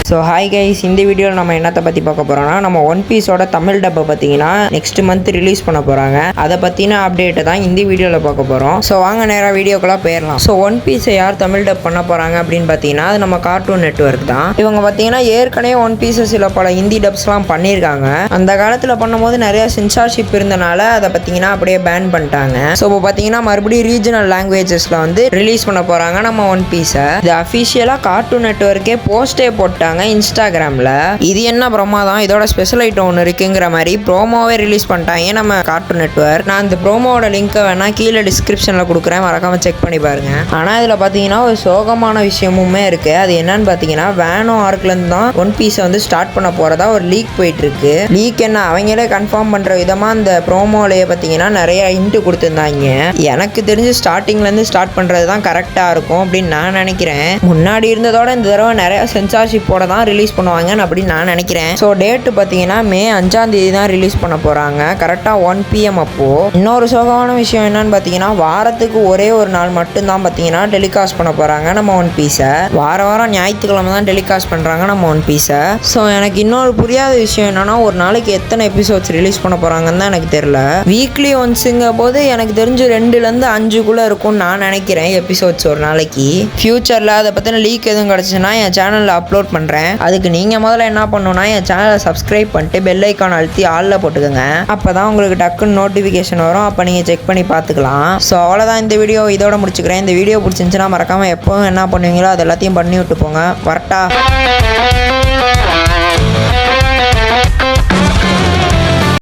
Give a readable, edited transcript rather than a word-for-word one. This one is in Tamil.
ஸோ ஹாய் கைஸ், இந்த வீடியோவில் நம்ம என்னத்தை பற்றி பார்க்க போகிறோம்னா, நம்ம ஒன் பீஸோட தமிழ் டப்பை பார்த்தீங்கன்னா நெக்ஸ்ட் மந்த் ரிலீஸ் பண்ண போகிறாங்க. அதை பற்றின அப்டேட்டை தான் இந்த வீடியோவில் பார்க்க போகிறோம். ஸோ வாங்க நேராக வீடியோக்கெல்லாம் போயிடலாம். ஸோ ஒன் பீஸை யார் தமிழ் டப் பண்ண போகிறாங்க அப்படின்னு பார்த்தீங்கன்னா, அது நம்ம கார்ட்டூன் நெட்வொர்க் தான். இவங்க பார்த்தீங்கன்னா ஏற்கனவே ஒன் பீஸை சில பல ஹிந்தி டப்ஸ்லாம் பண்ணியிருக்காங்க. அந்த காலத்தில் பண்ணும்போது நிறைய சென்சார்ஷிப் இருந்தனால அதை பார்த்தீங்கன்னா அப்படியே பேன் பண்ணிட்டாங்க. ஸோ இப்போ பார்த்தீங்கன்னா மறுபடியும் ரீஜனல் லாங்குவேஜஸில் வந்து ரிலீஸ் பண்ண போகிறாங்க நம்ம ஒன் பீஸை. இது அஃபிஷியலாக கார்ட்டூன் நெட்வொர்க்கே போஸ்டே போட்டாங்க இன்ஸ்டாகிராம்ல. இது என்ன பிரமாதம், இதோட ஸ்பெஷல் ஐட்டம் ஒன்று இருக்குங்கிற மாதிரி ப்ரோமோவே ரிலீஸ் பண்ணிட்டாங்க நம்ம கார்ட்டூன் நெட்வொர்க். நான் இந்த ப்ரோமோட லிங்க்கை வேணா கீழே டிஸ்கிரிப்ஷன்ல கொடுக்குறேன், மறக்காம செக் பண்ணி பாருங்க. ஆனால் இதில் பார்த்தீங்கன்னா ஒரு சோகமான விஷயமுமே இருக்கு. அது என்னன்னு பார்த்தீங்கன்னா, வேனோ ஆர்க்லேருந்து தான் ஒன் பீஸை வந்து ஸ்டார்ட் பண்ண போறதா ஒரு லீக் போயிட்டு இருக்கு. லீக் என்ன அவங்களே கன்ஃபார்ம் பண்ற விதமா அந்த ப்ரோமோலேயே பார்த்தீங்கன்னா நிறைய ஹிண்ட் கொடுத்துருந்தாங்க. எனக்கு தெரிஞ்சு ஸ்டார்டிங்லேருந்து ஸ்டார்ட் பண்றது தான் கரெக்டாக இருக்கும் அப்படின்னு நான் நினைக்கிறேன். முன்னாடி இருந்ததோட இந்த தடவை நிறைய சென்சார்ஷிப்போட தான் ரிலீஸ் பண்ணுவாங்கன்னு அப்படின்னு நான் நினைக்கிறேன். ஸோ டேட்டு பார்த்தீங்கன்னா மே 5ஆம் தேதி தான் ரிலீஸ் பண்ண போகிறாங்க, கரெக்டாக 1 PM அப்போ. இன்னொரு சோகமான விஷயம் என்னன்னு பார்த்தீங்கன்னா, வாரத்துக்கு ஒரே ஒரு நாள் மட்டும்தான் பார்த்தீங்கன்னா டெலிகாஸ்ட் பண்ண போகிறாங்க நம்ம ஒன் பீஸை. வாரம் ஞாயிற்றுக்கிழமை தான் டெலிகாஸ்ட் பண்ணுறாங்க நம்ம ஒன் பீஸை. ஸோ எனக்கு இன்னொரு புரியாத விஷயம் என்னன்னா, ஒரு நாளைக்கு எத்தனை எபிசோட்ஸ் ரிலீஸ் பண்ண போகிறாங்கன்னு தான் எனக்கு தெரியல. வீக்லி ஒன்ஸுங்க போது எனக்கு தெரிஞ்சு 2லேருந்து 5 இருக்கும்னு நான் நினைக்கிறேன் எபிசோட்ஸ் ஒரு நாளைக்கு. ஃபியூச்சரில் அதை பற்றின லீக் எதுவும் கிடச்சுன்னா என் சேனலில் அப்லோட் பண்ணுறேன். அதுக்கு நீங்கள் முதல்ல என்ன பண்ணணும்னா, என் சேனலை சப்ஸ்கிரைப் பண்ணிட்டு பெல் ஐக்கான் அழுத்தி ஆளில் போட்டுக்கோங்க. அப்போ தான் உங்களுக்கு டக்குன்னு நோட்டிஃபிகேஷன் வரும். அப்போ நீங்கள் செக் பண்ணி பார்த்துக்கலாம். ஸோ அவ்வளோதான், இந்த வீடியோ இதோட முடிச்சுக்கிறேன். இந்த வீடியோ பிடிச்சிருந்துச்சுன்னா மறக்காமல் எப்போவும் என்ன பண்ணுவீங்களோ அது எல்லாத்தையும் பண்ணி விட்டு போங்க. வரட்டா.